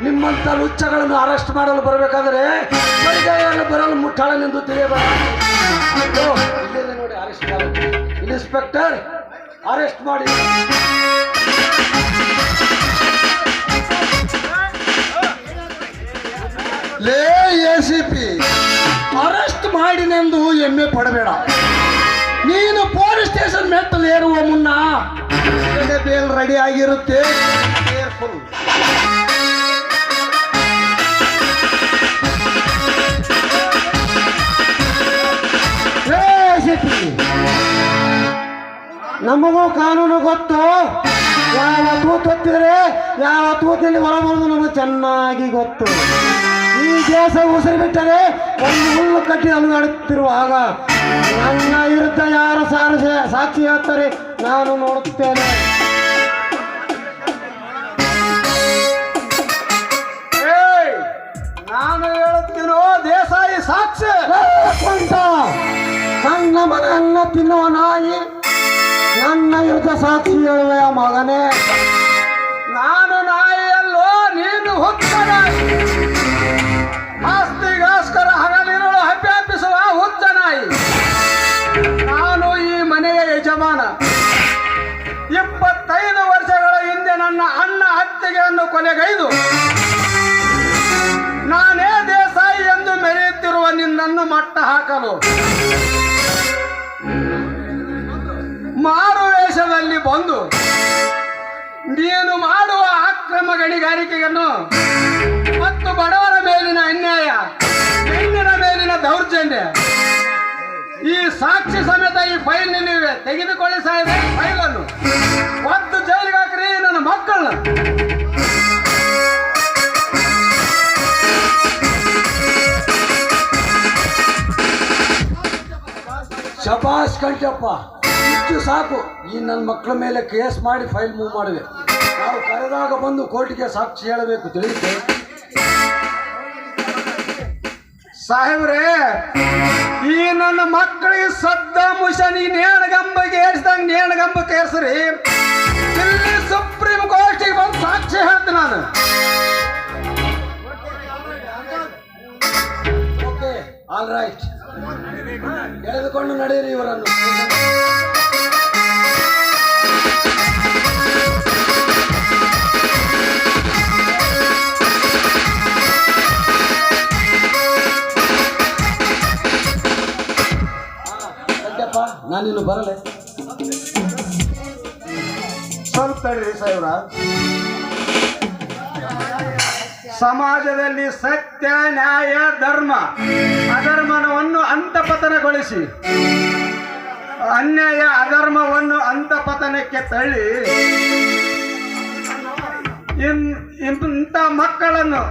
ನಿಮ್ಮಂತ ಲುಚ್ಚಗಳನ್ನು ಅರೆಸ್ಟ್ ಮಾಡಲು ಬರಬೇಕಾದರೆ ಬರಿಗೈಯಲ್ಲಿ ಬರಲು ಮುಟ್ಟಾಳನೆಂದು ತಿಳಿಯಬೇಡ. ಇಲ್ಲೇ ನೋಡಿ ಅರೆಸ್ಟ್ ಮಾಡಿ. ಇನ್ಸ್ಪೆಕ್ಟರ್ ಅರೆಸ್ಟ್ ಮಾಡಿ. ಲೇ ACP, ಅರೆಸ್ಟ್ ಮಾಡಿನೆಂದು ಹೆಮ್ಮೆ ಪಡಬೇಡ. ನೀನು ಪೊಲೀಸ್ ಸ್ಟೇಷನ್ ಮೆಟ್ಟಲು ಏರುವ ಮುನ್ನ ಬೇಲ್ ರೆಡಿ ಆಗಿರುತ್ತೆ. ಕೇರ್ಫುಲ್. ನಮಗೂ ಕಾನೂನು ಗೊತ್ತು. ಯಾವ ತೂತು ಹೊತ್ತಿದ್ರೆ ಯಾವ ತೂತಿನಲ್ಲಿ ಹೊರಬರುವುದು ನಮಗೆ ಚೆನ್ನಾಗಿ ಗೊತ್ತು. ಈ ದೇಶ ಉಸಿರು ಬಿಟ್ಟರೆ ಒಂದು ಹುಲ್ಲು ಕಟ್ಟಿ ಅಲುಗಾಡುತ್ತಿರುವಾಗ ನನ್ನ ವಿರುದ್ಧ ಯಾರು ಸಾಕ್ಷಿ ಹೇಳ್ತಾರೆ ನಾನು ನೋಡುತ್ತೇನೆ. ನಾನು ಹೇಳುತ್ತೀನೋ ದೇಸಾಯಿ ಸಾಕ್ಷಿ. ನನ್ನ ಮನೆಯನ್ನ ತಿನ್ನುವ ನಾಯಿ ನನ್ನ ವಿರುದ್ಧ ಸಾಕ್ಷಿ ಹೇಳುವ ಮಗನೇ. ನಾನು ನಾಯಿಯಲ್ಲೋ, ನೀನು ಹುಚ್ಚ ನಾಯಿ. ಆಸ್ತಿಗೋಸ್ಕರ ಹಗಲಿರುಳು ಹಪ್ಪಿಸುವ ಹುಚ್ಚ ನಾಯಿ. ನಾನು ಈ ಮನೆಯ ಯಜಮಾನ. 25 ವರ್ಷಗಳ ಹಿಂದೆ ನನ್ನ ಅಣ್ಣ ಅತ್ತಿಗೆಯನ್ನು ಕೊಲೆಗೈದು ನಾನೇ ದೇಸಾಯಿ ಎಂದು ಮೆರೆಯುತ್ತಿರುವ ನಿನ್ನನ್ನು ಮಟ್ಟ ಹಾಕಲು ಮಾರು ವೇಷದಲ್ಲಿ ಬಂದು ನೀನು ಮಾಡುವ ಅಕ್ರಮ ಗಣಿಗಾರಿಕೆಯನ್ನು ಮತ್ತು ಬಡವರ ಮೇಲಿನ ಅನ್ಯಾಯ, ಹೆಣ್ಣಿನ ಮೇಲಿನ ದೌರ್ಜನ್ಯ, ಈ ಸಾಕ್ಷಿ ಸಮೇತ ಈ ಫೈಲ್ ನಿಲ್ಲಿವೆ. ತೆಗೆದುಕೊಳ್ಳಿ ಸಾಹೇಬ್ ಫೈಲನ್ನು. ಒದ್ದು ಜೈಲಿಗೆ ಹಾಕ್ರಿ ನನ್ನ ಮಕ್ಕಳನ್ನ. ಶಬಾಷ್ ಕಂಠಪ್ಪ, ಇಷ್ಟು ಸಾಕು. ಈ ನನ್ನ ಮಕ್ಕಳ ಮೇಲೆ ಕೇಸ್ ಮಾಡಿ ಫೈಲ್ ಮೂವ್ ಮಾಡಿದೆ. ನಾವು ಕರೆದಾಗ ಬಂದು ಕೋರ್ಟಿಗೆ ಸಾಕ್ಷಿ ಹೇಳಬೇಕು, ತಿಳಿಯುತ್ತೆ ಸಾಹೇಬ್ರೇ. ಈ ನನ್ನ ಮಕ್ಕಳಿಗೆ ಸದ್ದ ಮುಷನಿ ನೇಣಗಂಬಗೆ ಏರ್ಸ್ದಂಗೆ ನೇಣಗಂಬಕ್ಕೆ ಏರ್ಸ್ರಿ. ಇಲ್ಲಿ ಸುಪ್ರೀಂ ಕೋರ್ಟಿಗೆ ಬಂದು ಸಾಕ್ಷಿ ಹೇಳ್ತೀನಿ ನಾನು. Okay, all right. ಎಳೆದುಕೊಂಡು ನಡೆಯಿರಿ ಇವರನ್ನು. ನಾನಿನ್ನು ಬರಲೆ. ಸ್ವಲ್ಪ ತಡೀರಿ ಸಾಹೇಬ್ರ. ಸಮಾಜದಲ್ಲಿ ಸತ್ಯ, ನ್ಯಾಯ, ಧರ್ಮ, ಅಧರ್ಮವನ್ನು ಅಂತಪತನಗೊಳಿಸಿ ಅನ್ಯಾಯ ಅಧರ್ಮವನ್ನು ಅಂತಪತನಕ್ಕೆ ತಳ್ಳಿ ಇಂಥ ಮಕ್ಕಳನ್ನು